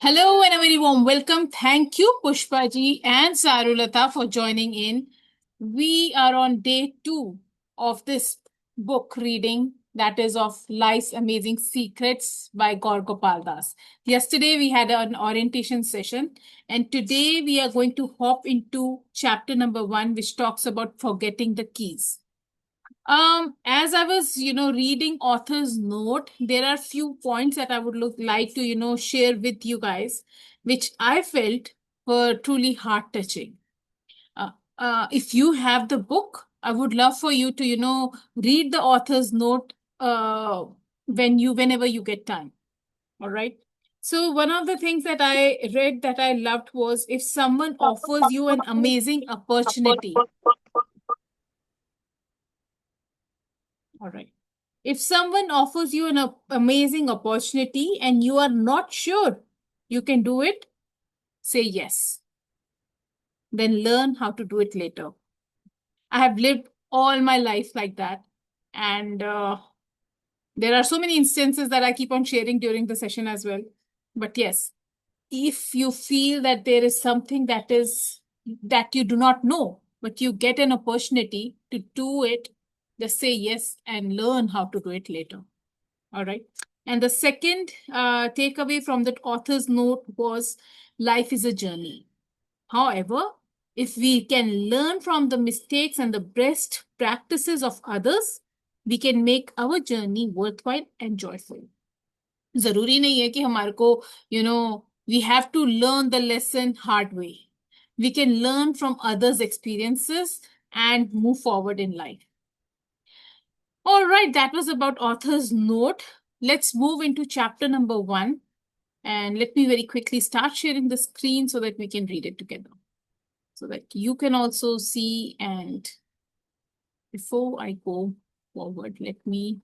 Hello and a very warm welcome. Thank you, Pushpaji and Sarulata, for joining in. We are on day 2 of this book reading, that is of Life's Amazing Secrets by Gaur Gopal Das. Yesterday we had an orientation session, and today we are going to hop into chapter number 1, which talks about forgetting the keys. As I was, reading author's note, there are few points that I would like to, share with you guys, which I felt were truly heart touching. If you have the book, I would love for you to, read the author's note whenever you get time. All right. So one of the things that I read that I loved was, if someone offers you an amazing opportunity. All right. If someone offers you an amazing opportunity and you are not sure you can do it, say yes. Then learn how to do it later. I have lived all my life like that. And there are so many instances that I keep on sharing during the session as well. But yes, if you feel that there is something that you do not know, but you get an opportunity to do it, just say yes and learn how to do it later. All right. And the second takeaway from that author's note was, life is a journey. However, if we can learn from the mistakes and the best practices of others, we can make our journey worthwhile and joyful. जरूरी नहीं है कि हमारे को we have to learn the lesson hard way. We can learn from others' experiences and move forward in life. All right, that was about author's note. Let's move into chapter number 1. And let me very quickly start sharing the screen so that we can read it together, so that you can also see. And before I go forward, let me.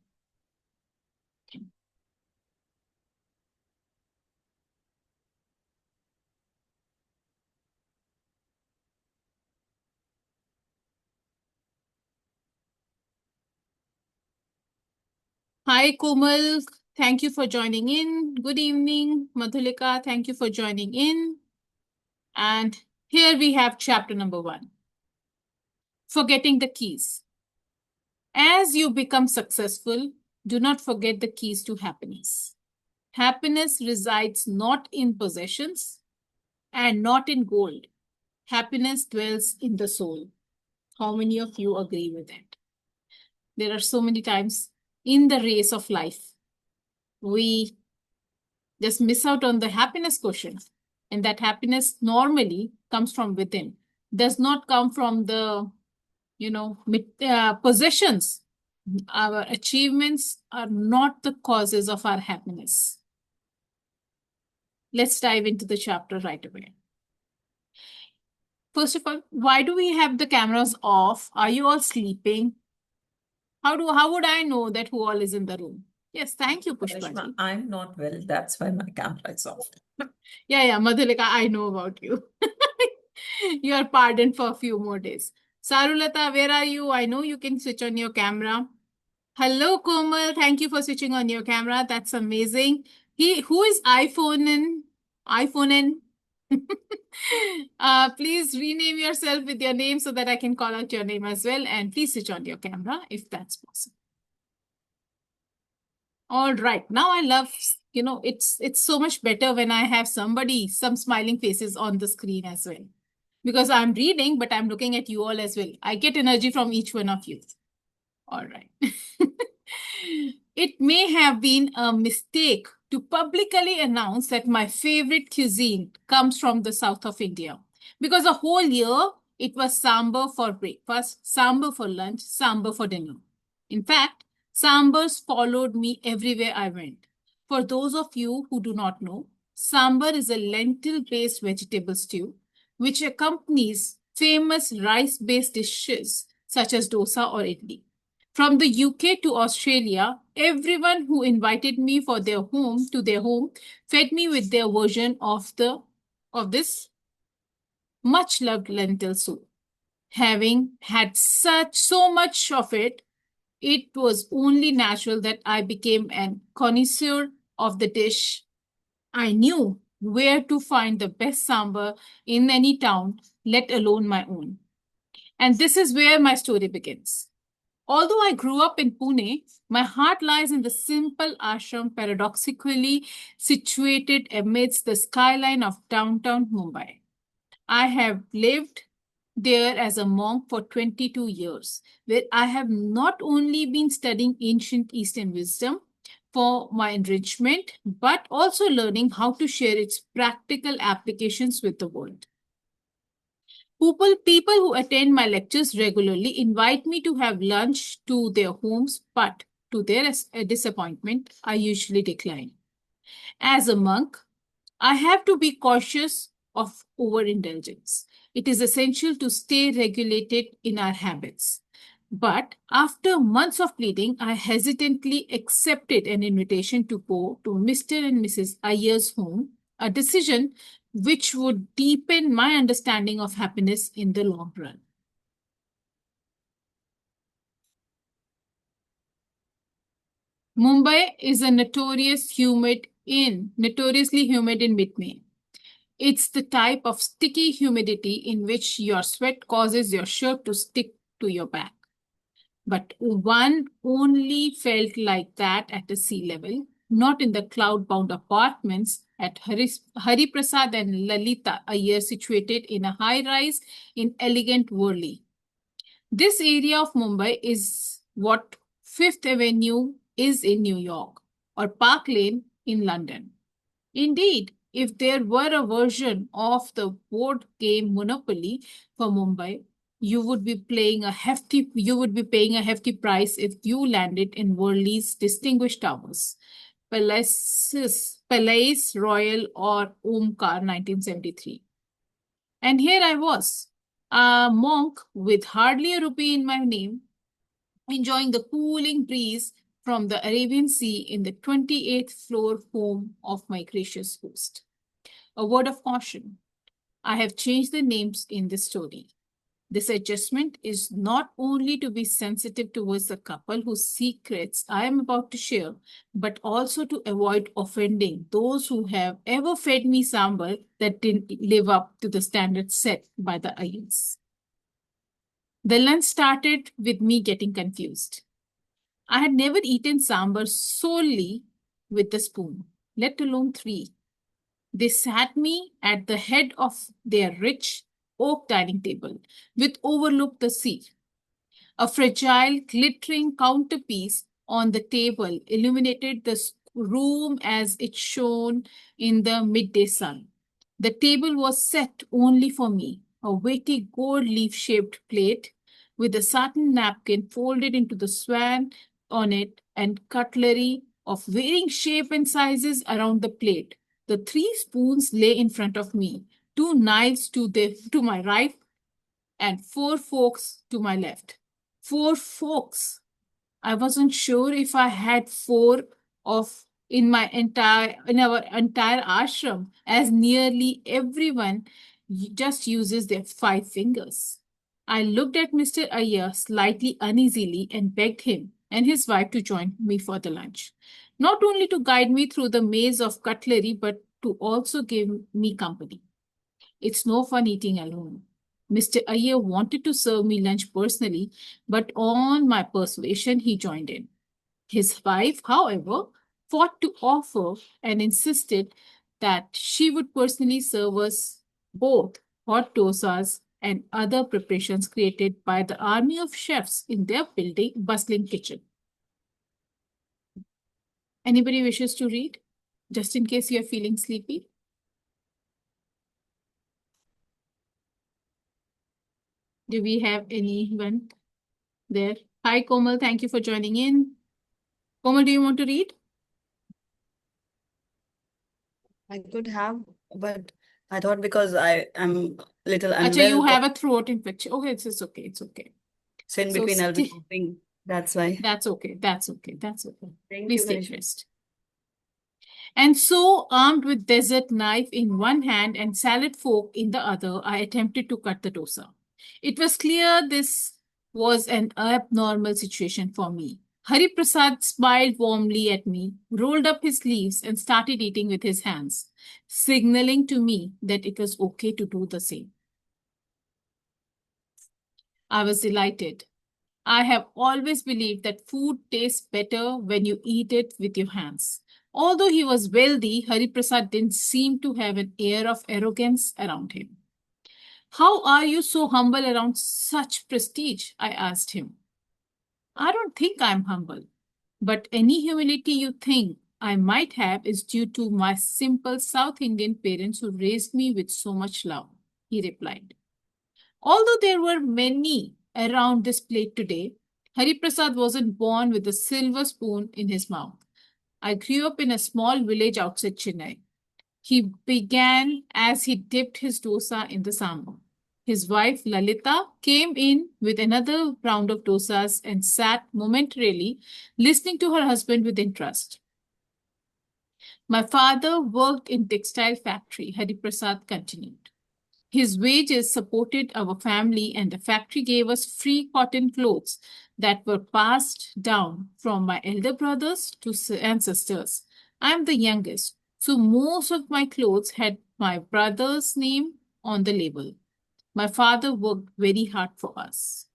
Hi, Komal. Thank you for joining in. Good evening, Madhulika. Thank you for joining in. And here we have chapter number 1. Forgetting the keys. As you become successful, do not forget the keys to happiness. Happiness resides not in possessions and not in gold. Happiness dwells in the soul. How many of you agree with that? There are so many times in the race of life, we just miss out on the happiness quotient. And that happiness normally comes from within, does not come from the, possessions. Our achievements are not the causes of our happiness. Let's dive into the chapter right away. First of all, why do we have the cameras off? Are you all sleeping? How would I know that who all is in the room? Yes, thank you, Pushpa. I'm not well. That's why my camera is off. Yeah, Madhulika, I know about you. You are pardoned for a few more days. Sarulata, where are you? I know you can switch on your camera. Hello, Komal. Thank you for switching on your camera. That's amazing. Who is iPhone in? Please rename yourself with your name so that I can call out your name as well. And please switch on your camera if that's possible. All right. Now I love, it's so much better when I have some smiling faces on the screen as well. Because I'm reading, but I'm looking at you all as well. I get energy from each one of you. All right. It may have been a mistake to publicly announce that my favorite cuisine comes from the south of India. Because a whole year, it was sambar for breakfast, sambar for lunch, sambar for dinner. In fact, sambars followed me everywhere I went. For those of you who do not know, sambar is a lentil-based vegetable stew which accompanies famous rice-based dishes such as dosa or idli. From the UK to Australia, everyone who invited me for their home fed me with their version of this much loved lentil soup. Having had so much of it, it was only natural that I became an connoisseur of the dish. I knew where to find the best sambar in any town, let alone my own. And this is where my story begins. Although I grew up in Pune, my heart lies in the simple ashram paradoxically situated amidst the skyline of downtown Mumbai. I have lived there as a monk for 22 years, where I have not only been studying ancient Eastern wisdom for my enrichment, but also learning how to share its practical applications with the world. People who attend my lectures regularly invite me to have lunch to their homes, but to their disappointment, I usually decline. As a monk, I have to be cautious of overindulgence. It is essential to stay regulated in our habits. But after months of pleading, I hesitantly accepted an invitation to go to Mr. and Mrs. Ayer's home, a decision which would deepen my understanding of happiness in the long run. Mumbai is a notoriously humid in mid-May. It's the type of sticky humidity in which your sweat causes your shirt to stick to your back. But one only felt like that at the sea level, not in the cloud-bound apartments at Hari Prasad and Lalita Iyer situated in a high-rise in elegant Worli. This area of Mumbai is what Fifth Avenue is in New York or Park Lane in London. Indeed, if there were a version of the board game Monopoly for Mumbai, you would be paying a hefty price if you landed in Worli's distinguished towers, Palais Royal or Omkar 1973. And here I was, a monk with hardly a rupee in my name, enjoying the cooling breeze from the Arabian Sea in the 28th floor home of my gracious host. A word of caution. I have changed the names in this story. This adjustment is not only to be sensitive towards the couple whose secrets I am about to share, but also to avoid offending those who have ever fed me sambar that didn't live up to the standards set by the Ayers. The lunch started with me getting confused. I had never eaten sambar solely with the spoon, let alone three. They sat me at the head of their rich oak dining table, which overlooked the sea. A fragile, glittering counterpiece on the table illuminated the room as it shone in the midday sun. The table was set only for me, a weighty gold leaf-shaped plate with a satin napkin folded into the swan on it and cutlery of varying shape and sizes around the plate. The three spoons lay in front of me, two knives to my right and four forks to my left. 4 forks. I wasn't sure if I had four of in our entire ashram, as nearly everyone just uses their 5 fingers. I looked at Mr. Iyer slightly uneasily and begged him and his wife to join me for the lunch, not only to guide me through the maze of cutlery, but to also give me company. It's no fun eating alone. Mr. Iyer wanted to serve me lunch personally, but on my persuasion, he joined in. His wife, however, fought to offer and insisted that she would personally serve us both hot dosas and other preparations created by the army of chefs in their bustling kitchen. Anybody wishes to read? Just in case you're feeling sleepy. Do we have anyone there? Hi, Komal. Thank you for joining in. Komal, do you want to read? I could have, but I thought because I am a little Acha, you unwell, have a throat infection. Okay, it's okay. It's okay. so in So between I'll be stay- coughing. That's why. That's okay. That's okay. That's okay. Thank Please you, take Karishma. rest. And so, armed with desert knife in one hand and salad fork in the other, I attempted to cut the dosa. It was clear this was an abnormal situation for me. Hari Prasad smiled warmly at me, rolled up his sleeves, and started eating with his hands, signaling to me that it was okay to do the same. I was delighted. I have always believed that food tastes better when you eat it with your hands. Although he was wealthy, Hari Prasad didn't seem to have an air of arrogance around him. How are you so humble around such prestige? I asked him. I don't think I'm humble, but any humility you think I might have is due to my simple South Indian parents who raised me with so much love, he replied. Although there were many around this plate today, Hari Prasad wasn't born with a silver spoon in his mouth. I grew up in a small village outside Chennai. He began as he dipped his dosa in the sambar. His wife Lalita came in with another round of dosas and sat momentarily listening to her husband with interest. My father worked in textile factory, Hari Prasad continued. His wages supported our family and the factory gave us free cotton clothes that were passed down from my elder brothers and sisters. I'm the youngest, so most of my clothes had my brother's name on the label. My father worked very hard for us.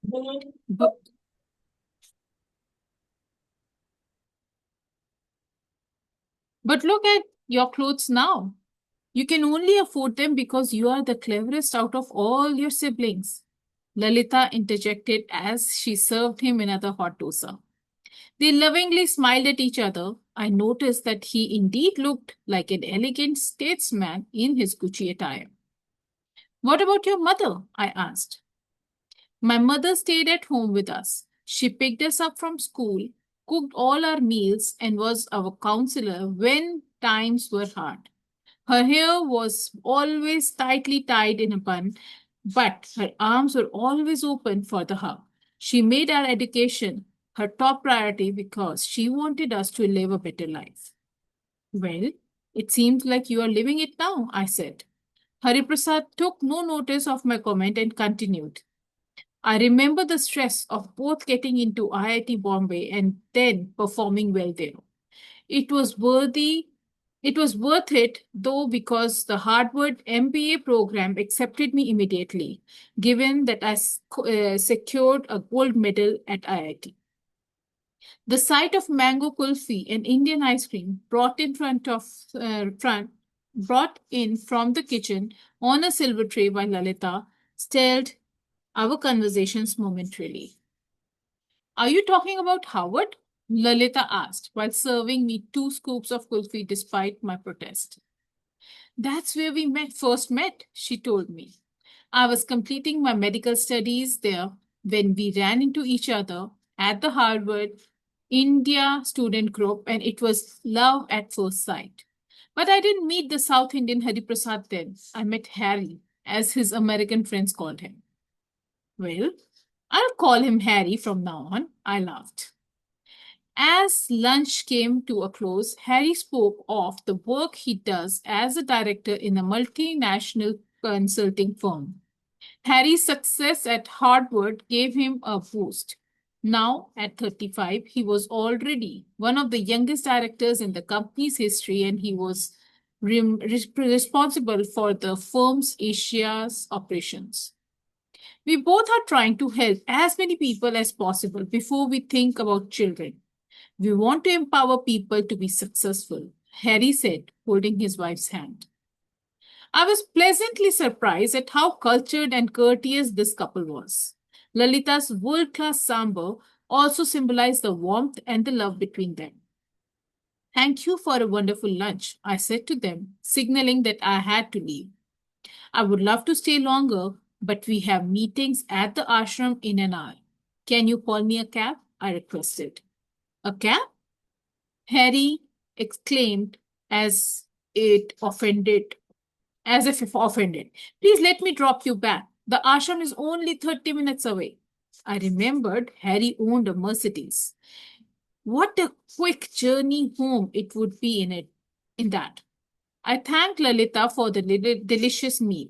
But, but look at your clothes now. You can only afford them because you are the cleverest out of all your siblings. Lalita interjected as she served him another hot dosa. They lovingly smiled at each other. I noticed that he indeed looked like an elegant statesman in his Gucci attire. What about your mother? I asked. My mother stayed at home with us. She picked us up from school, cooked all our meals, and was our counselor when times were hard. Her hair was always tightly tied in a bun, but her arms were always open for the hug. She made our education her top priority because she wanted us to live a better life. Well, it seems like you are living it now, I said. Hari Prasad took no notice of my comment and continued. I remember the stress of both getting into IIT Bombay and then performing well there. It was worth it though because the Harvard MBA program accepted me immediately, given that I secured a gold medal at IIT. The sight of mango kulfi and Indian ice cream brought in from the kitchen on a silver tray by Lalita stirred our conversations momentarily. Are you talking about Howard? Lalita asked while serving me 2 scoops of kulfi despite my protest. That's where we first met, she told me. I was completing my medical studies there when we ran into each other at the Harvard India student group, and it was love at first sight. But I didn't meet the South Indian Hari Prasad then. I met Harry, as his American friends called him. Well, I'll call him Harry from now on, I laughed. As lunch came to a close, Harry spoke of the work he does as a director in a multinational consulting firm. Harry's success at Harvard gave him a boost. Now, at 35, he was already one of the youngest directors in the company's history, and he was responsible for the firm's Asia's operations. We both are trying to help as many people as possible before we think about children. We want to empower people to be successful, Harry said, holding his wife's hand. I was pleasantly surprised at how cultured and courteous this couple was. Lalita's world-class sambar also symbolized the warmth and the love between them. Thank you for a wonderful lunch, I said to them, signaling that I had to leave. I would love to stay longer, but we have meetings at the ashram in an hour. Can you call me a cab? I requested. A cab? Harry exclaimed as if offended. Please let me drop you back. The ashram is only 30 minutes away. I remembered Harry owned a Mercedes. What a quick journey home it would be in that. I thanked Lalita for the delicious meal.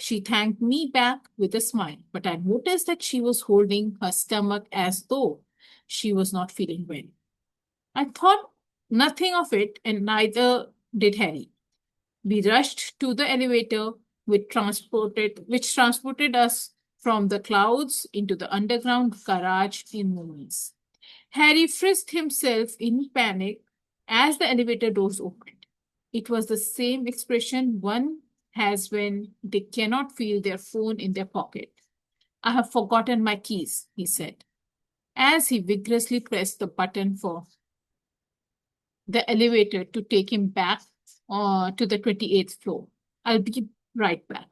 She thanked me back with a smile, but I noticed that she was holding her stomach as though she was not feeling well. I thought nothing of it, and neither did Harry. We rushed to the elevator, which transported us from the clouds into the underground garage in moments. Harry frisked himself in panic as the elevator doors opened. It was the same expression one has when they cannot feel their phone in their pocket. I have forgotten my keys, he said, as he vigorously pressed the button for the elevator to take him back to the 28th floor. I'll be right back.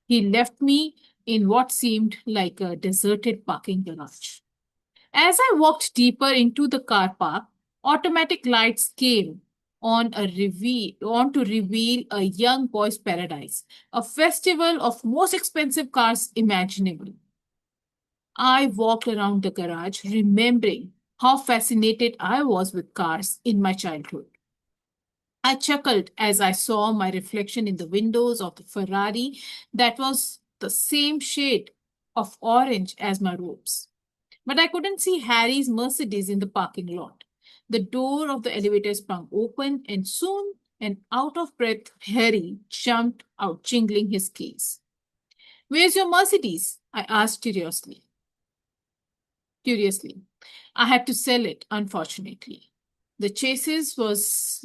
He left me in what seemed like a deserted parking garage. As I walked deeper into the car park, automatic lights came on to reveal a young boy's paradise, a festival of most expensive cars imaginable. I walked around the garage, remembering how fascinated I was with cars in my childhood. I chuckled as I saw my reflection in the windows of the Ferrari that was the same shade of orange as my robes. But I couldn't see Harry's Mercedes in the parking lot. The door of the elevator sprung open, and soon an out of breath Harry jumped out, jingling his keys. Where's your Mercedes? I asked curiously. I had to sell it, unfortunately. The chassis was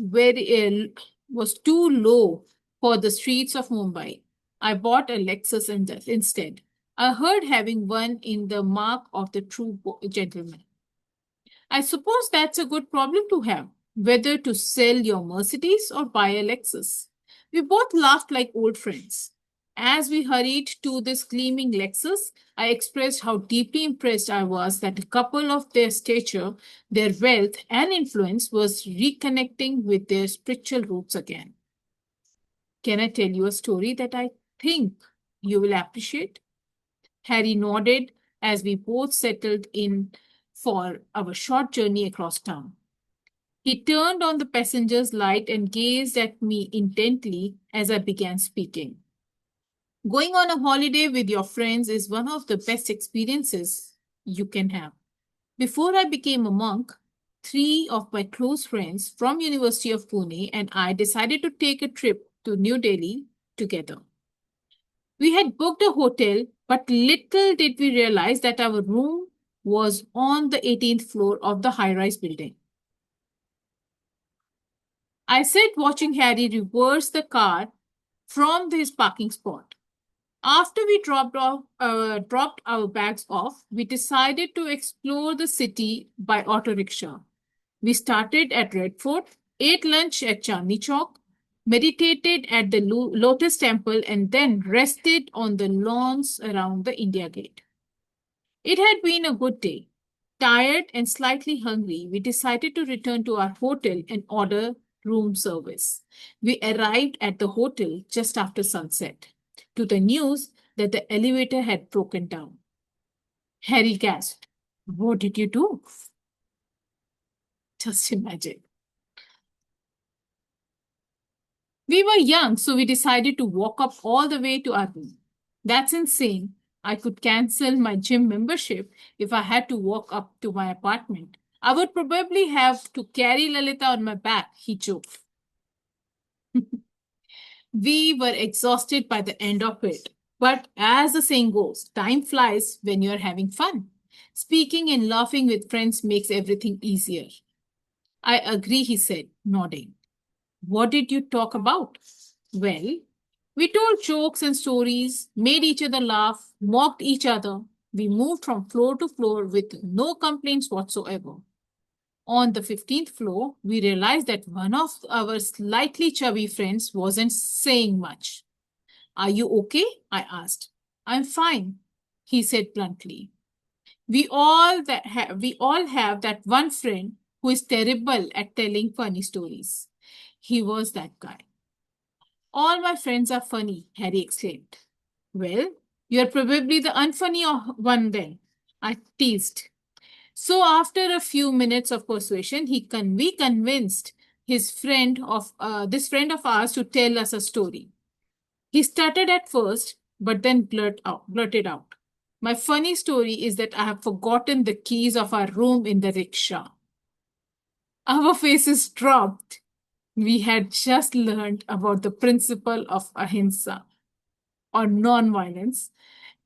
too low for the streets of Mumbai. I bought a Lexus instead. I heard having one in the mark of the true gentleman. I suppose that's a good problem to have, whether to sell your Mercedes or buy a Lexus. We both laughed like old friends. As we hurried to this gleaming Lexus, I expressed how deeply impressed I was that a couple of their stature, their wealth, and influence was reconnecting with their spiritual roots again. Can I tell you a story that I think you will appreciate? Harry nodded as we both settled in for our short journey across town. He turned on the passenger's light and gazed at me intently as I began speaking. Going on a holiday with your friends is one of the best experiences you can have. Before I became a monk, 3 of my close friends from University of Pune and I decided to take a trip to New Delhi together. We had booked a hotel, but little did we realize that our room was on the 18th floor of the high-rise building. I sat watching Harry reverse the car from his parking spot. After we dropped our bags off, we decided to explore the city by auto rickshaw. We started at Red Fort, ate lunch at Chandni Chowk, meditated at the Lotus Temple, and then rested on the lawns around the India Gate. It had been a good day. Tired and slightly hungry, we decided to return to our hotel and order room service. We arrived at the hotel just after sunset, to the news that the elevator had broken down. Harry gasped. What did you do? Just imagine. We were young, so we decided to walk up all the way to our room. That's insane. I could cancel my gym membership if I had to walk up to my apartment. I would probably have to carry Lalita on my back, he joked. We were exhausted by the end of it. But as the saying goes, time flies when you're having fun. Speaking and laughing with friends makes everything easier. I agree, he said, nodding. What did you talk about? Well, we told jokes and stories, made each other laugh, mocked each other. We moved from floor to floor with no complaints whatsoever. On the 15th floor, we realized that one of our slightly chubby friends wasn't saying much. Are you okay? I asked. I'm fine, he said bluntly. We all have that one friend who is terrible at telling funny stories. He was that guy. All my friends are funny, Harry exclaimed. Well, you're probably the unfunny one then, I teased. So after a few minutes of persuasion, we convinced this friend of ours to tell us a story. He stuttered at first, but then blurted out. My funny story is that I have forgotten the keys of our room in the rickshaw. Our faces dropped. We had just learned about the principle of ahimsa, or non-violence,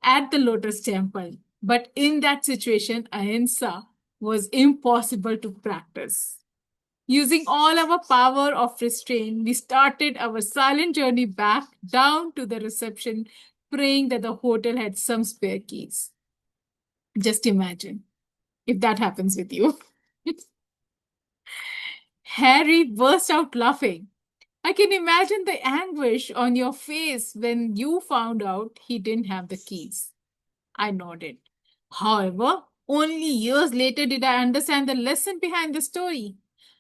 at the Lotus Temple. But in that situation, ahimsa was impossible to practice. Using all our power of restraint, we started our silent journey back down to the reception, praying that the hotel had some spare keys. Just imagine if that happens with you. Harry burst out laughing. I can imagine the anguish on your face when you found out he didn't have the keys. I nodded. However, only years later did I understand the lesson behind the story.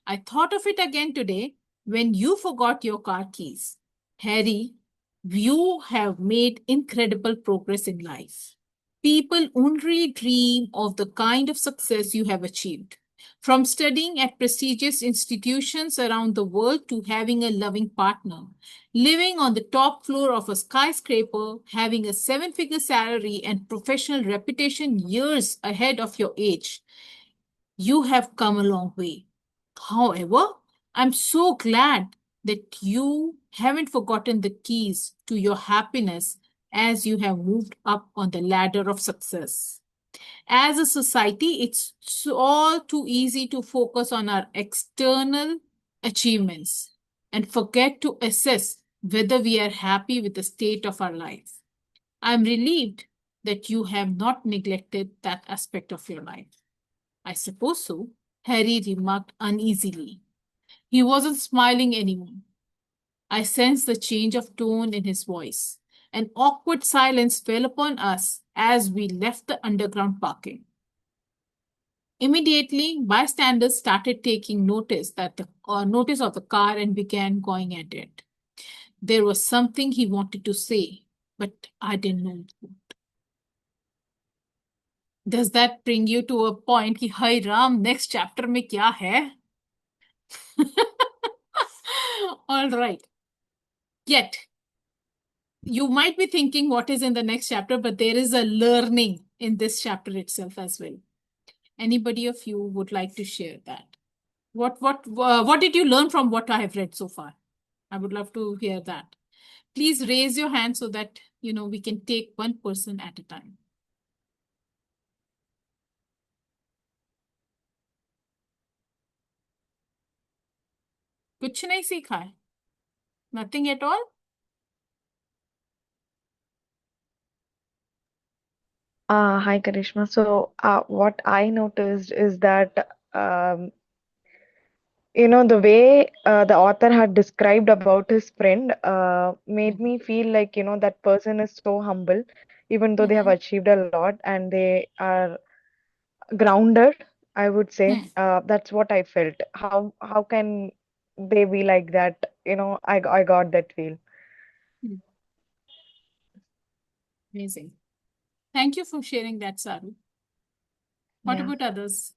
I thought of it again today when you forgot your car keys. Harry, you have made incredible progress in life. People only dream of the kind of success you have achieved. From studying at prestigious institutions around the world to having a loving partner, living on the top floor of a skyscraper, having a seven-figure salary and professional reputation years ahead of your age, you have come a long way. However, I'm so glad that you haven't forgotten the keys to your happiness as you have moved up on the ladder of success. As a society, it's all too easy to focus on our external achievements and forget to assess whether we are happy with the state of our life. I'm relieved that you have not neglected that aspect of your life. I suppose so, Harry remarked uneasily. He wasn't smiling anymore. I sensed the change of tone in his voice. An awkward silence fell upon us as we left the underground parking. Immediately, bystanders started taking notice of the car and began going at it. There was something he wanted to say, but I didn't know what. Does that bring you to a point कि हाय Ram next chapter में क्या है? All right. Yet, you might be thinking what is in the next chapter, but there is a learning in this chapter itself as well. Anybody of you would like to share that? What did you learn from what I have read so far? I would love to hear that. Please raise your hand so that we can take one person at a time. कुछ नहीं सीखा है? Nothing at all? Hi, Karishma. So, what I noticed is that, the way the author had described about his friend made me feel like, that person is so humble, even though they have achieved a lot and they are grounded, I would say. That's what I felt. How can they be like that? I got that feel. Amazing. Thank you for sharing that, Saru. What Yeah. about others?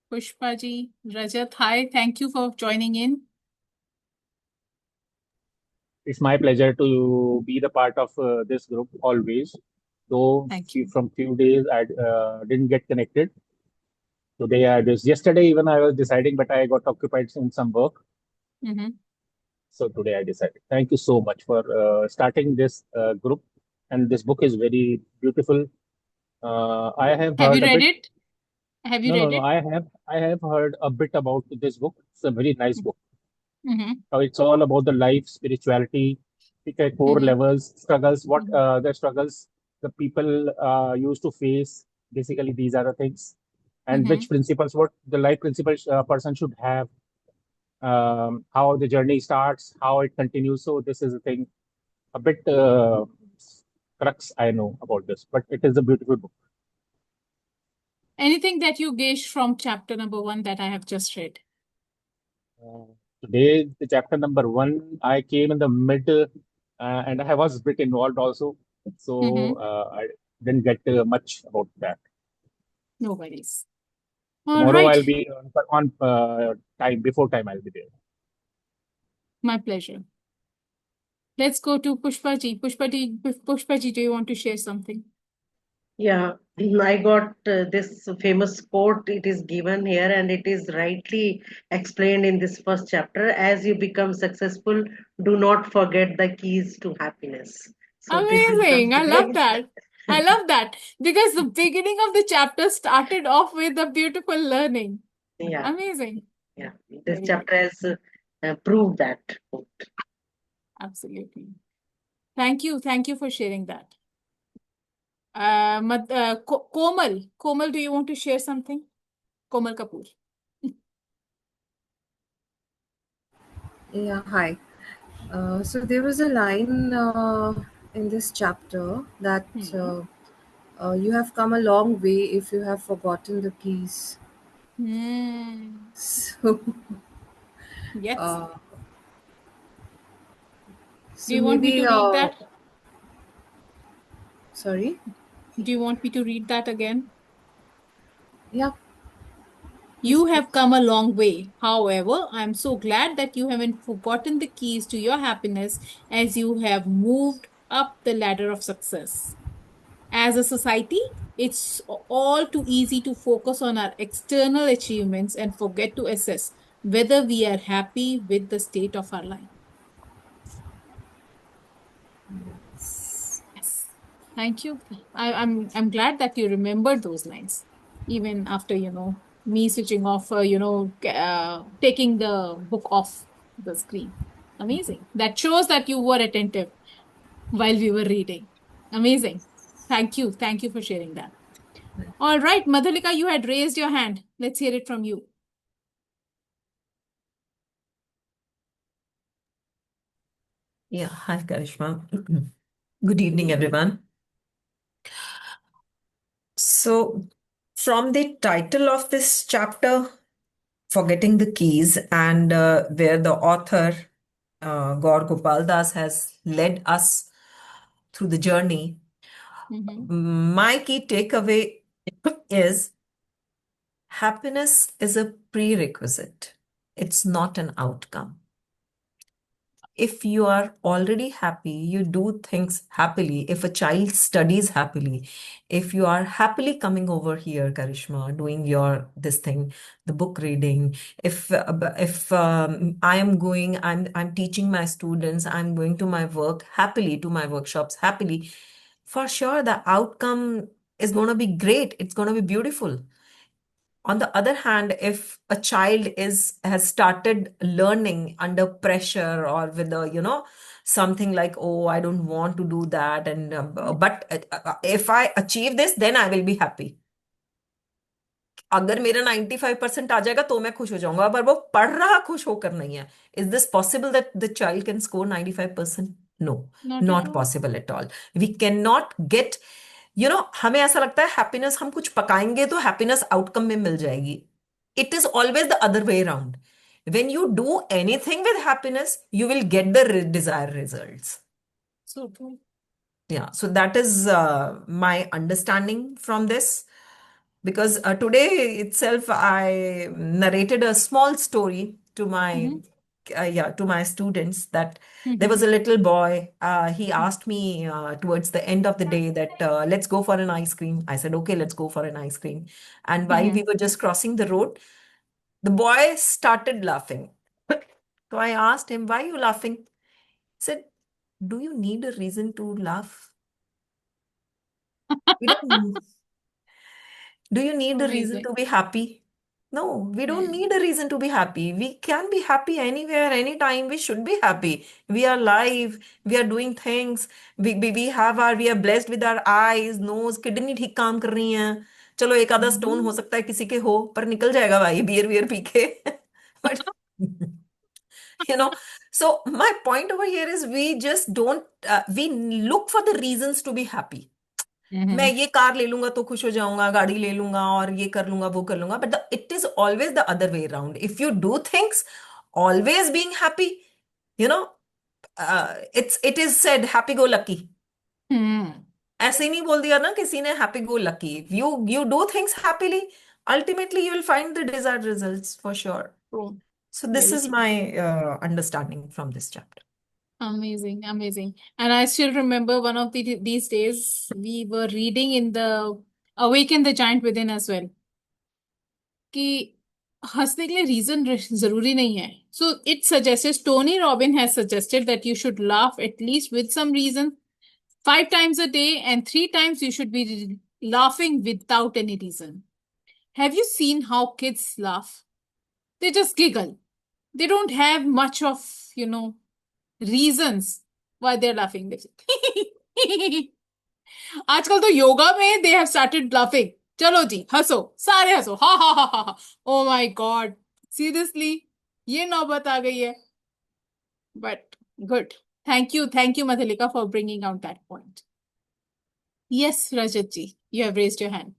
Pushpa ji, Rajat, hi. Thank you for joining in. It's my pleasure to be the part of this group always. Though Thank you. from few days I didn't get connected. Today yesterday even I was deciding, but I got occupied in some work. So today I decided. Thank you so much for starting this group. And this book is very beautiful. I have Have you heard a read bit. it? Have you read No. it? I have heard a bit about this book. It's a very nice book. Mm-hmm. It's all about the life, spirituality, core levels, struggles, what the struggles the people used to face. Basically, these are the things, and which principles, what the life principles a person should have, how the journey starts, how it continues. So this is a thing, a bit crux I know about this, but it is a beautiful book. Anything that you gauge from chapter number 1 that I have just read? Today, the chapter number 1, I came in the mid, and I was a bit involved also. So I didn't get much about that. No worries. All Tomorrow right. I'll be on time, before time I'll be there. My pleasure. Let's go to Pushpaji. Pushpaji, do you want to share something? Yeah, I got this famous quote. It is given here, and it is rightly explained in this first chapter. As you become successful, do not forget the keys to happiness. So this is Amazing. I love something. that. I love that because the beginning of the chapter started off with a beautiful learning. Yeah, Amazing. yeah. This Very good. chapter has proved that quote. Absolutely. Thank you. Thank you for sharing that. Komal. Komal, do you want to share something? Komal Kapoor. Yeah, hi. So there was a line in this chapter that Hmm. you have come a long way if you have forgotten the keys. Hmm. So, Yes. uh, Do so you want me maybe, to read that? sorry. Do you want me to read that again? Yeah, yes, You have please. come a long way. However, I'm so glad that you haven't forgotten the keys to your happiness as you have moved up the ladder of success. As a society, it's all too easy to focus on our external achievements and forget to assess whether we are happy with the state of our life. Yes. Thank you. I'm glad that you remembered those lines, even after, me switching off, taking the book off the screen. Amazing. That shows that you were attentive while we were reading. Amazing. Thank you. Thank you for sharing that. All right, Madhulika, you had raised your hand. Let's hear it from you. Yeah, hi, Karishma. Good evening, everyone. So, from the title of this chapter, Forgetting the Keys, and where the author, Gaur Gopal Das, has led us through the journey, my key takeaway is happiness is a prerequisite, it's not an outcome. If you are already happy, you do things happily. If a child studies happily, if you are happily coming over here, Karishma, doing your this thing, the book reading, if I'm teaching my students, I'm going to my work happily, to my workshops happily, for sure the outcome is going to be great. It's going to be beautiful. On the other hand, if a child has started learning under pressure or with something like, oh, I don't want to do that, and if I achieve this, then I will be happy. अगर मेरा 95% आ जाएगा तो मैं खुश हो जाऊंगा, पर वो पढ़ रहा खुश होकर नहीं है. Is this possible that the child can score 95%? No, Not at not all. possible at all. We cannot get, हमें ऐसा लगता है हैप्पीनेस हम कुछ पकाएंगे तो हैप्पीनेस आउटकम में मिल जाएगी. It is always the other way around. When you do anything with happiness, you will get the desired results. So true. Yeah, so that is my understanding from this. Because today itself, I narrated a small story to my to my students, that there was a little boy. He asked me towards the end of the day that let's go for an ice cream. I said, okay, let's go for an ice cream. And while we were just crossing the road, the boy started laughing. So I asked him, why are you laughing? He said, do you need a reason to laugh? We don't. Do you need a reason Amazing. to be happy? No, we don't Hmm. need a reason to be happy. We can be happy anywhere, anytime. We should be happy. We are alive. We are doing things. We are blessed with our eyes, nose, kidney ठीक काम कर रही हैं. चलो एक आधा stone हो सकता है किसी के हो, पर निकल जाएगा भाई बियर पी के. But so my point over here is we just don't we look for the reasons to be happy. मैं ये कार ले लूंगा तो खुश हो जाऊंगा, गाड़ी ले लूंगा और ये कर लूंगा वो कर लूंगा, but it is always the other way around. If you do things always being happy, you know it is said happy go lucky. ऐसे ही नहीं बोल दिया ना किसी ने, happy go lucky. You do things happily, ultimately you will find the desired results for sure. True. So this Very is true. my understanding from this chapter. Amazing, amazing. And I still remember one of these days we were reading in the Awaken the Giant Within as well कि हंसने के लिए reason जरूरी नहीं है. So it suggests Tony Robbins has suggested that you should laugh at least with some reason 5 times a day, and 3 times you should be laughing without any reason. Have you seen how kids laugh? They just giggle. They don't have much of, reasons why they're laughing. आजकल तो योगा में they have started laughing. चलो जी हंसो, सारे हंसो, हा हा हा हा. Oh my God, seriously, ये नौबत आ गई है. But good. Thank you, Madhulika, for bringing out that point. Yes, Rajat ji, you have raised your hand.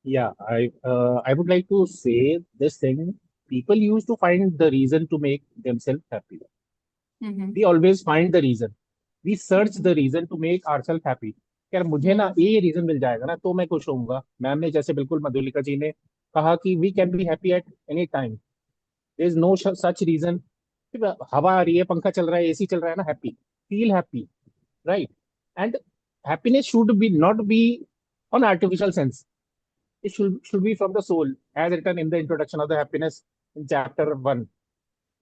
Yeah, I would like to say this thing. People used to find the reason to make themselves happy. Mm-hmm. We always find the reason. We search the reason to make ourselves happy. यार मुझे ना ये reason मिल जाएगा ना तो मैं खुश होऊंगा. मैम ने जैसे बिल्कुल मधुलिका जी ने कहा कि we can be happy at any time. There is no such reason. हवा आ रही है, पंखा चल रहा है, एसी चल रहा है ना, happy, feel happy, right? And happiness should be not be on artificial sense. It should be from the soul, as written in the introduction of the happiness in chapter 1.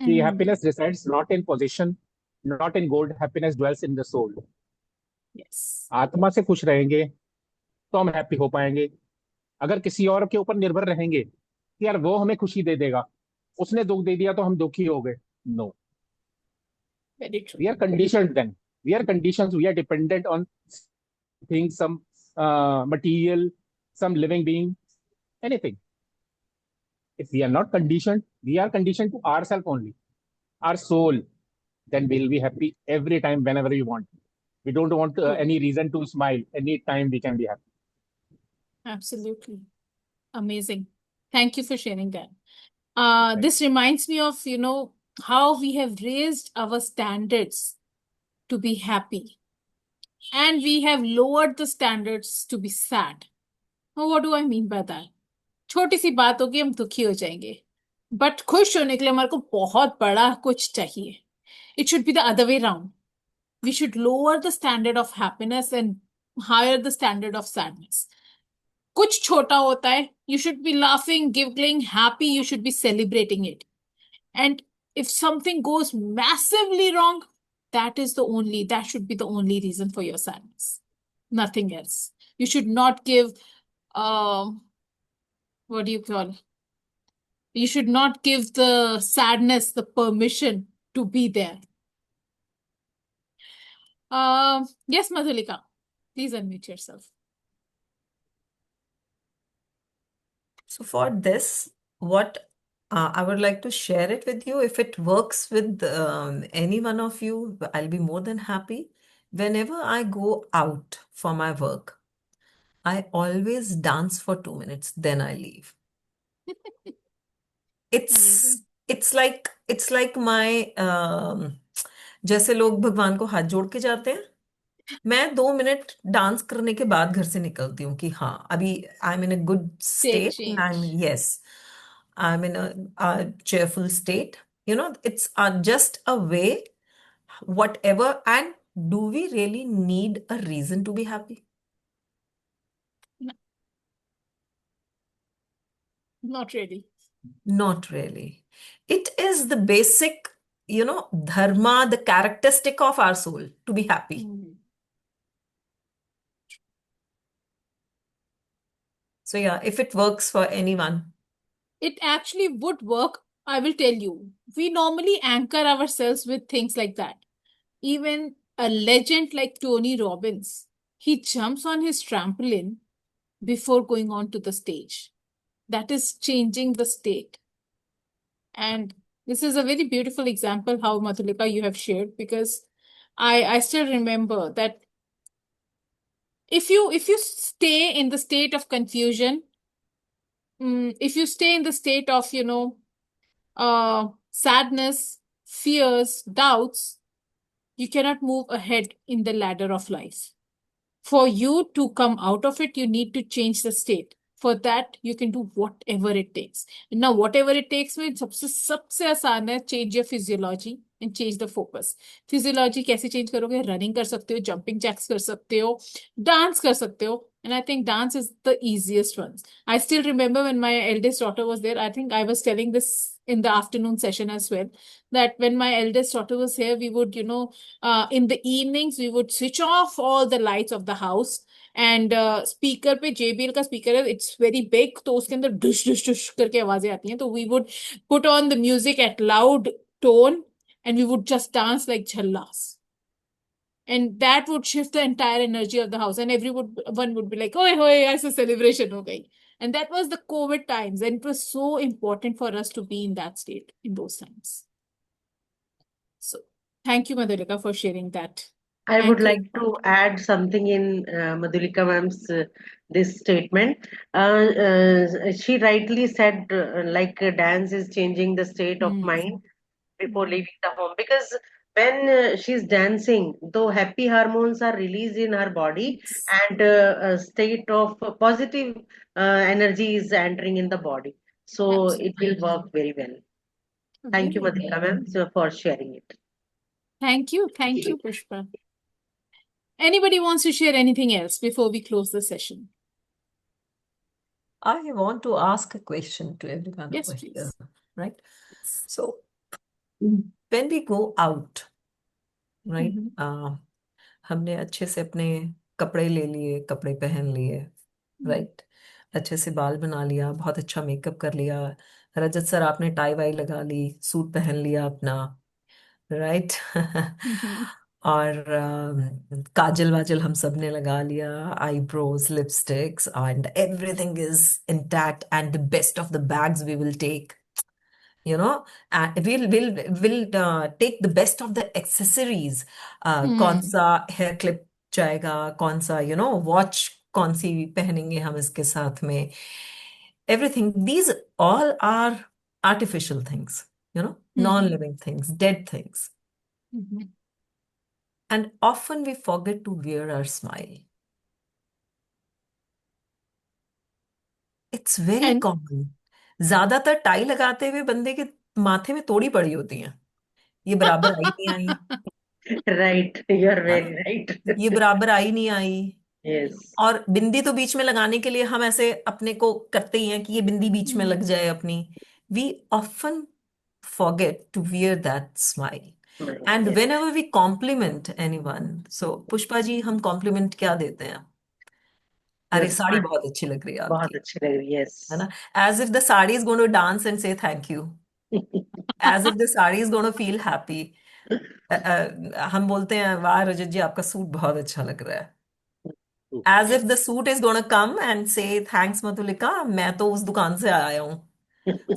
The happiness resides not in possession, not in gold. Happiness dwells in the soul. Yes. आत्मा से खुश रहेंगे तो हम happy हो पाएंगे. अगर किसी और के ऊपर निर्भर रहेंगे कि यार वो हमें खुशी दे देगा, उसने दुख दे दिया तो हम दुखी हो गए, no. Very true. We are conditioned then. We are conditioned. We are dependent on things, some material, some living being, anything. If we are not conditioned, we are conditioned to ourselves only, our soul, then we'll be happy every time, whenever we want. We don't want any reason to smile. Any time we can be happy. Absolutely. Amazing. Thank you for sharing that. This reminds me of, how we have raised our standards to be happy. And we have lowered the standards to be sad. Now, what do I mean by that? छोटी सी बात होगी हम दुखी हो जाएंगे, but खुश होने के लिए हमारे को बहुत बड़ा कुछ चाहिए. It should be the other way around. We should lower the standard of happiness and higher the standard of sadness. कुछ छोटा होता है, you should be laughing, giggling, happy, you should be celebrating it. And if something goes massively wrong, that should be the only reason for your sadness. Nothing else. You should not give, what do you call? You should not give the sadness the permission to be there. Yes, Madhulika, please unmute yourself. So for this, what I would like to share it with you. If it works with any one of you, I'll be more than happy. Whenever I go out for my work, I always dance for 2 minutes, then I leave. It's like my जैसे लोग भगवान को हाथ जोड़ के जाते हैं, मैं 2 मिनट डांस करने के बाद घर से निकलती हूँ कि हाँ अभी I am in a good state, I am in a cheerful state. It's just a way, whatever. And do we really need a reason to be happy? Not really. Not really. It is the basic, dharma, the characteristic of our soul to be happy. So yeah, if it works for anyone. It actually would work, I will tell you. We normally anchor ourselves with things like that. Even a legend like Tony Robbins, he jumps on his trampoline before going on to the stage. That is changing the state. And this is a very beautiful example how, Madhulika, you have shared, because I still remember that if you stay in the state of confusion, if you stay in the state of, sadness, fears, doubts, you cannot move ahead in the ladder of life. For you to come out of it, you need to change the state. For that, you can do whatever it takes. Now, whatever it takes में सबसे आसान है, change your physiology and change the focus. Physiology कैसे change करोगे? Running कर सकते हो, jumping jacks कर सकते हो, dance कर सकते हो. And I think dance is the easiest ones. I still remember when my eldest daughter was there, I think I was telling this in the afternoon session as well, that when my eldest daughter was here, we would, in the evenings, we would switch off all the lights of the house. And speaker पे JBL का speaker है, it's very big, तो उसके अंदर डुश डुश डुश करके आवाजें आती हैं, तो we would put on the music at loud tone and we would just dance like झल्लास, and that would shift the entire energy of the house, and everyone would be like, "Hoy hoy, ऐसे celebration हो गई." And that was the COVID times, and it was so important for us to be in that state in those times. So thank you, Madhulika, for sharing that. I would Thank you. like to add something in Madhulika ma'am's this statement. She rightly said, dance is changing the state of mind before leaving the home, because when she's dancing, though happy hormones are released in her body, and a state of positive energy is entering in the body, so it will work very well. Thank you, Very Madhulika ma'am, for sharing it. Thank you, Pushpa. Anybody wants to share anything else before we close the session? I want to ask a question to everyone Yes, over please. here, right? So when we go out, right? हमने अच्छे से अपने कपड़े ले लिए, कपड़े पहन लिए, राइट? अच्छे से बाल बना लिया, बहुत अच्छा मेकअप कर लिया, रजत सर आपने टाई वाई लगा ली, सूट पहन लिया अपना, राइट? और काजल वाजल हम सब ने लगा लिया, eyebrows, lipsticks, and everything is intact, and the best of the bags we will take, and we'll take the best of the accessories. कौन सा हेयर क्लिप जाएगा, कौन सा वॉच कौन सी पहनेंगे हम इसके साथ में, everything. These all are artificial things, non-living things, dead things. And often we forget to wear our smile. It's very common. ज्यादातर टाई लगाते हुए बंदे के माथे में तोड़ी पड़ी होती हैं, ये बराबर आई नहीं आई, Right, you are very right. ये बराबर आई नहीं आई, Yes, और बिंदी तो बीच में लगाने के लिए हम ऐसे अपने को करते ही हैं कि ये बिंदी बीच में लग जाए अपनी. We often forget to wear that smile. And yes, whenever we compliment anyone, so Pushpa ji हम compliment क्या देते हैं? अरे your साड़ी smile. बहुत अच्छी लग रही है बहुत आपकी, अच्छी लग रही है, yes. है ना? As if the sari is going to dance and say thank you. As if the sari is going to feel happy. हम बोलते हैं वाह रजत जी आपका सूट बहुत अच्छा लग रहा है. As if the suit is going to come and say thanks Madhulika, मैं तो उस दुकान से आया हूँ.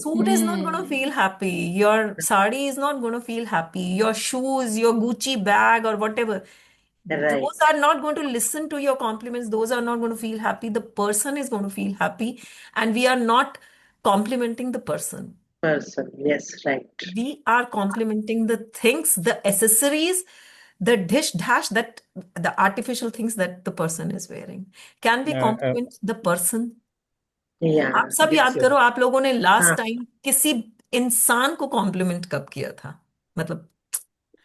Suit is not going to feel happy. Your sari is not going to feel happy. Your shoes, your Gucci bag or whatever, Right, those are not going to listen to your compliments. Those are not going to feel happy. The person is going to feel happy, and we are not complimenting the person. person, yes, right. We are complimenting the things, the accessories, the dish dash, that the artificial things that the person is wearing. Can we compliment the person? Yeah, आप सब याद yes, करो, आप लोगों ने last हाँ, time किसी इंसान को कॉम्प्लीमेंट कब किया था? मतलब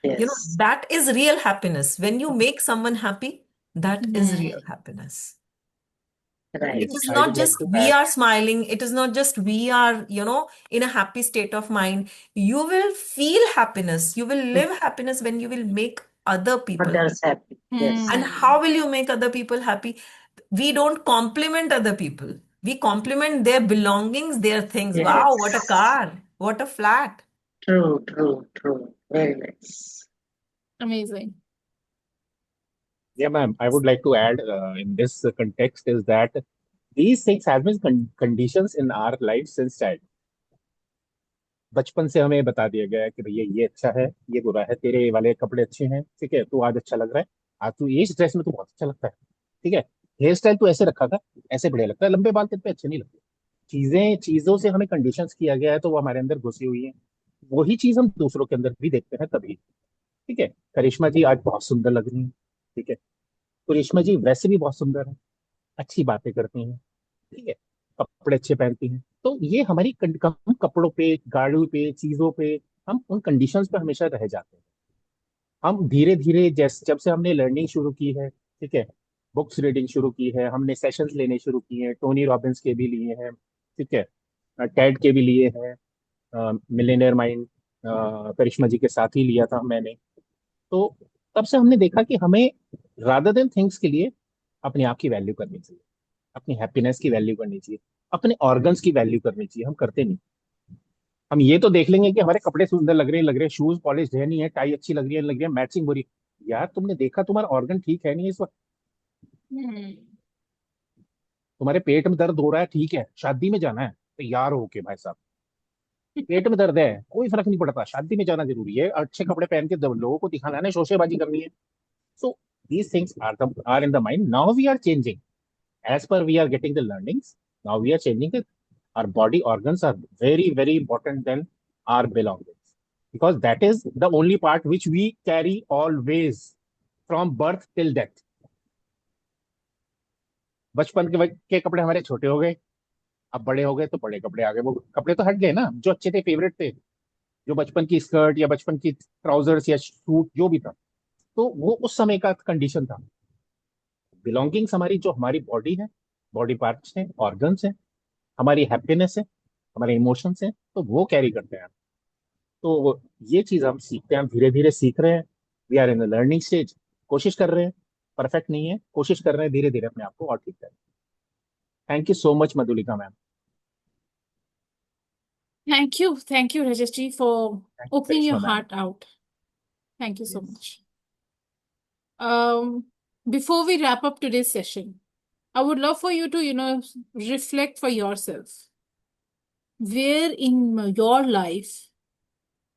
yes, that is real happiness. When you make someone happy, that is real happiness. right. It is I not would like just to we add. are smiling. It is not just we are, in a happy state of mind. You will feel happiness. You will live happiness when you will make other people happy. Others happy, yes, And how will you make other people happy? We don't compliment other people. We compliment their belongings, their things. Wow, what a yes. car. What a flat. True, true, true. Very nice. Amazing. Yeah, ma'am. I would like to add in this context is that these things have been conditions in our life since child. बचपन से हमें बता दिया गया है कि भैया ये अच्छा है, ये बुरा है, तेरे वाले कपड़े अच्छे हैं, ठीक है, तू आज अच्छा लग रहा है, आज तू इस ड्रेस में तू बहुत अच्छा लगता है, ठीक है, हेयर स्टाइल तू ऐसे रखा था, ऐसे बढ़िया लगता है, लंबे बाल तेरे पे अच्छे नहीं लगते. चीजों से हमें कंडीशंस किया गया है, तो वो हमारे अंदर घुसी हुई है. वही चीज हम दूसरों के अंदर भी देखते हैं तभी. ठीक है, करिश्मा जी आज बहुत सुंदर लग रही है, ठीक है, करिश्मा जी वैसे भी बहुत सुंदर है, अच्छी बातें करती हैं, ठीक है, कपड़े अच्छे पहनती हैं। तो ये हमारी हम कपड़ों पे, गाड़ियों पे, चीजों पे, हम उन कंडीशंस पे हमेशा रह जाते हैं। हम धीरे धीरे जैसे जब से हमने लर्निंग शुरू की है, ठीक है, बुक्स रीडिंग शुरू की है, हमने सेशंस लेने शुरू किए हैं, टोनी रॉबिन्स के भी लिए हैं, ठीक है, टेड के भी लिए हैं, मिलियनेयर माइंड करिश्मा जी के साथ ही लिया था मैंने। तो तब से हमने देखा कि हमें रादर देन थिंग्स के लिए अपने आप की वैल्यू करनी चाहिए, अपनी हैप्पीनेस की वैल्यू करनी चाहिए, अपने ऑर्गन्स की वैल्यू करनी चाहिए। हम करते नहीं। हम ये तो देख लेंगे कि हमारे कपड़े सुंदर लग रहे हैं, शूज पॉलिश है नहीं है, टाई अच्छी लग रही है, मैचिंग हो रही है। यार तुमने देखा तुम्हारा ऑर्गन ठीक है नहीं इस वक्त, हम्म, तुम्हारे पेट में दर्द हो रहा है, ठीक है, शादी में जाना है तैयार होके भाई साहब, पेट में दर्द है कोई फर्क नहीं पड़ता, शादी में जाना जरूरी है, अच्छे कपड़े पहन के लोगों को दिखाना है ना, शोशेबाजी करनी है। So these things are in the mind. Now we are changing as per we are getting the learnings. Now we are changing it. Our body organs are very, very important than our belongings, because that is the only part which we carry always from birth till death. बचपन के कपड़े हमारे छोटे हो गए, अब बड़े हो गए तो बड़े कपड़े आ गए। वो कपड़े तो हट गए ना जो अच्छे थे, फेवरेट थे, जो बचपन की स्कर्ट या बचपन की ट्राउजर्स या सूट जो भी था, तो वो उस समय का कंडीशन था। बिलोंगिंग्स हमारी जो हमारी बॉडी है, बॉडी पार्ट्स हैं, ऑर्गन्स हैं, हमारी हैप्पीनेस है, हमारे इमोशंस हैं, तो वो कैरी करते हैं। तो ये चीज हम सीखते हैं, हम धीरे धीरे सीख रहे हैं। We are in the learning stage. कोशिश कर रहे हैं, परफेक्ट नहीं है, कोशिश कर रहे हैं धीरे धीरे अपने आप को और ठीक करें। Thank you so much Madhulika ma'am. thank you, Rajeshji, for thank you opening your Karishma ma'am. heart out. Thank you so Yes. much. Before we wrap up today's session, I would love for you to, reflect for yourself. Where in your life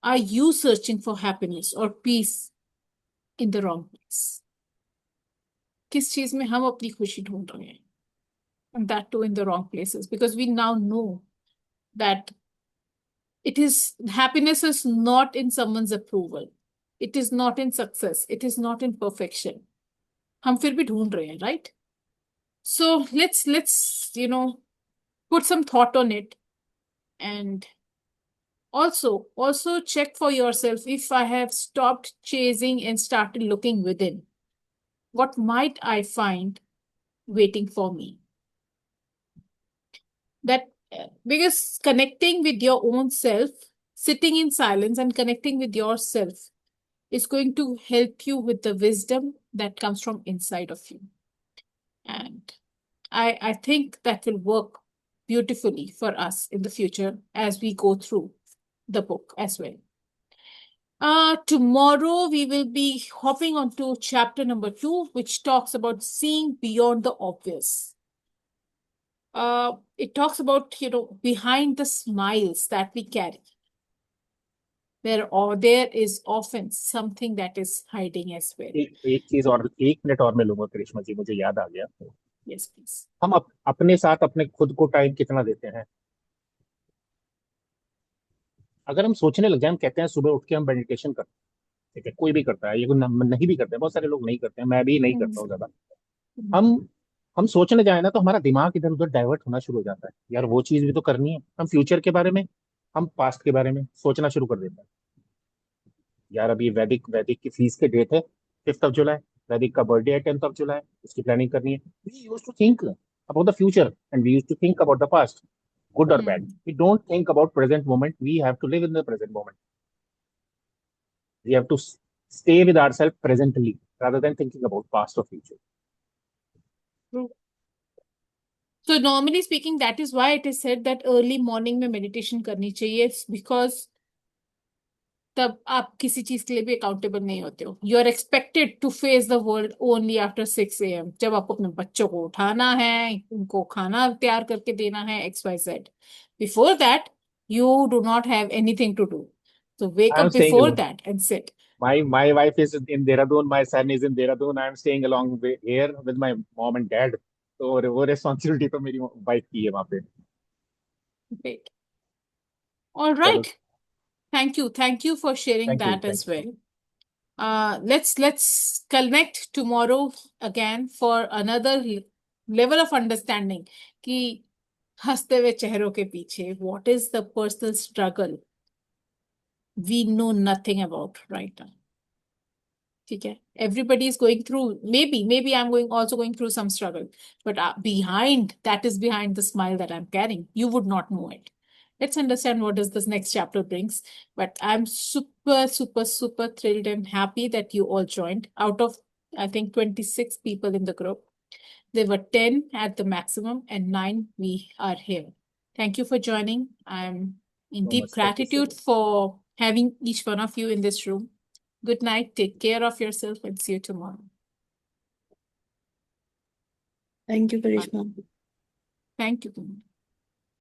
are you searching for happiness or peace in the wrong place? किस चीज में हम अपनी खुशी ढूंढ रहे हैं? And that too in the wrong places, because we now know that happiness is not in someone's approval. It is not in success. It is not in perfection. हम फिर भी ढूंढ रहे हैं, right? So let's put some thought on it, and also check for yourself, if I have stopped chasing and started looking within, what might I find waiting for me? That because connecting with your own self, sitting in silence and connecting with yourself is going to help you with the wisdom that comes from inside of you. And I think that will work beautifully for us in the future as we go through the book as well. Tomorrow we will be hopping onto chapter number 2, which talks about seeing beyond the obvious. It talks about, behind the smiles that we carry, there is often something that is hiding as well. एक चीज और, 1 minute और मैं लूंगा करिश्मा जी, मुझे याद आ गया। Yes, please. हम अपने साथ अपने खुद को टाइम कितना देते हैं? अगर हम सोचने लग जाए, हम कहते हैं सुबह उठ के हम मेडिटेशन करते हैं, ठीक है, कोई भी करता है, ये कोई नहीं भी करते हैं, बहुत सारे लोग नहीं करते हैं, मैं भी नहीं करता हूँ ज्यादा। हम सोचने जाए ना तो हमारा दिमाग इधर उधर डाइवर्ट होना शुरू हो जाता है, यार वो चीज भी तो करनी है। हम फ्यूचर के बारे में, हम पास्ट के बारे में सोचना शुरू कर देते हैं। यार अभी वैदिक वैदिक की फीस के डेट है 5 जुलाई, वैदिक का बर्थडे है 10 जुलाई, उसकी प्लानिंग करनी है। We use to think about the future and we use to think about the past, good or bad. We don't think about present moment. We have to live in the present moment. We have to stay with ourselves presently rather than thinking about past or future. True. So normally speaking, that is why it is said that early morning में meditation करनी चाहिए, because तब आप किसी चीज के लिए भी अकाउंटेबल नहीं होते हो. You are expected to face the world only after 6 a.m. जब आपको अपने बच्चों को उठाना है, उनको खाना तैयार करके देना है, XYZ. Before that, you do not have anything to do. So wake I'm up staying before alone. that and sit. My wife is in Dehradun. My son is in Dehradun. I'm staying along here with my mom and dad. तो वो responsibility तो मेरी wife की है वहाँ पे. Great. All चलो, right. Thank you for sharing thank you, that as thank you. well. Let's connect tomorrow again for another level of understanding कि हंसते हुए चेहरों के पीछे, what is the personal struggle we know nothing about right now. ठीक है, everybody is going through, maybe I'm also going through some struggle, but behind the smile that I'm carrying, you would not know it. Let's understand what does this next chapter brings. But I'm super thrilled and happy that you all joined. Out of, I think, 26 people in the group, there were 10 at the maximum and 9 we are here. Thank you for joining. I'm in So deep much. Thank you so gratitude much. for having each one of you in this room. Good night. Take care of yourself and see you tomorrow. Thank you, Karishma. Thank you.